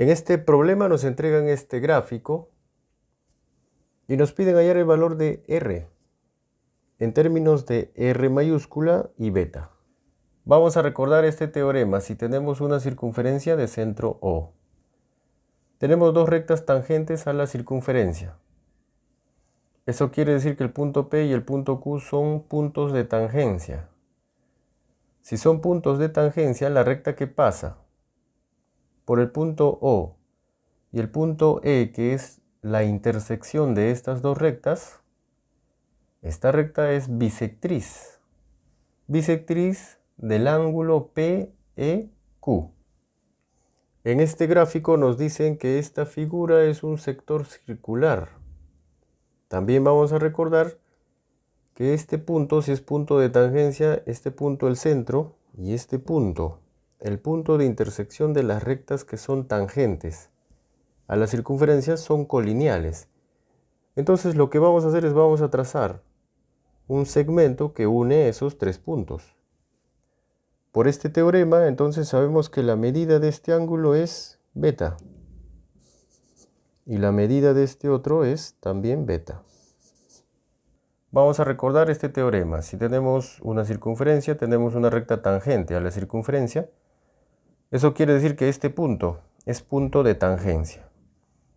En este problema nos entregan este gráfico y nos piden hallar el valor de R en términos de R mayúscula y beta. Vamos a recordar este teorema si tenemos una circunferencia de centro O. Tenemos dos rectas tangentes a la circunferencia. Eso quiere decir que el punto P y el punto Q son puntos de tangencia. Si son puntos de tangencia, la recta que pasa por el punto O y el punto E, que es la intersección de estas dos rectas, esta recta es bisectriz. Bisectriz del ángulo PEQ. En este gráfico nos dicen que esta figura es un sector circular. También vamos a recordar que este punto, si es punto de tangencia, este punto el centro y este punto, el punto de intersección de las rectas que son tangentes a la circunferencia, son colineales. Entonces lo que vamos a hacer es vamos a trazar un segmento que une esos tres puntos. Por este teorema, entonces sabemos que la medida de este ángulo es beta. Y la medida de este otro es también beta. Vamos a recordar este teorema. Si tenemos una circunferencia, tenemos una recta tangente a la circunferencia. Eso quiere decir que este punto es punto de tangencia.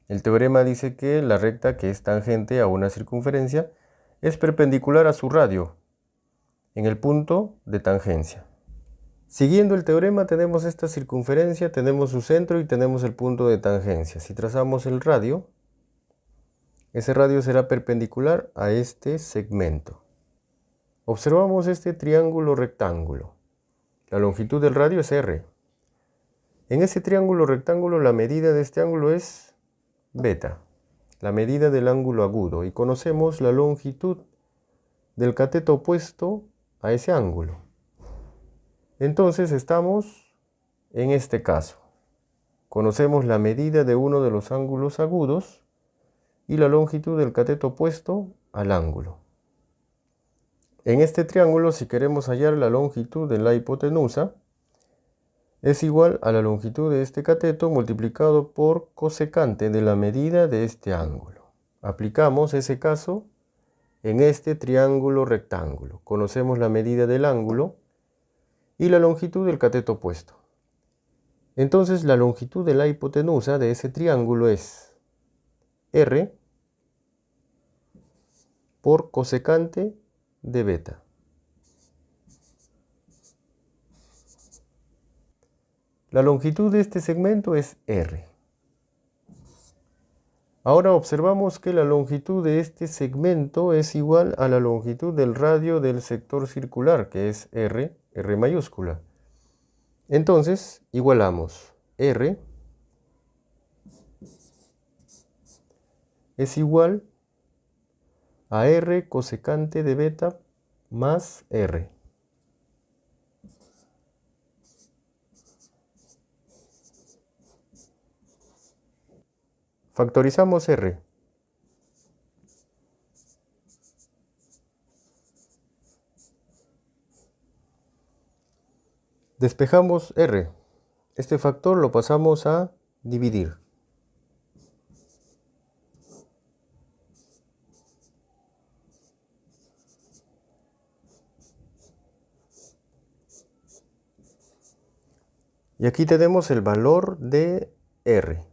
El teorema dice que la recta que es tangente a una circunferencia es perpendicular a su radio en el punto de tangencia. Siguiendo el teorema tenemos esta circunferencia, tenemos su centro y tenemos el punto de tangencia. Si trazamos el radio, ese radio será perpendicular a este segmento. Observamos este triángulo rectángulo. La longitud del radio es R. En ese triángulo rectángulo la medida de este ángulo es beta, la medida del ángulo agudo, y conocemos la longitud del cateto opuesto a ese ángulo. Entonces estamos en este caso. Conocemos la medida de uno de los ángulos agudos y la longitud del cateto opuesto al ángulo. En este triángulo, si queremos hallar la longitud de la hipotenusa, es igual a la longitud de este cateto multiplicado por cosecante de la medida de este ángulo. Aplicamos ese caso en este triángulo rectángulo. Conocemos la medida del ángulo y la longitud del cateto opuesto. Entonces la longitud de la hipotenusa de ese triángulo es R por cosecante de beta. La longitud de este segmento es R. Ahora observamos que la longitud de este segmento es igual a la longitud del radio del sector circular, que es R mayúscula. Entonces, igualamos R es igual a R cosecante de beta más R. Factorizamos R. Despejamos R. Este factor lo pasamos a dividir. Y aquí tenemos el valor de R.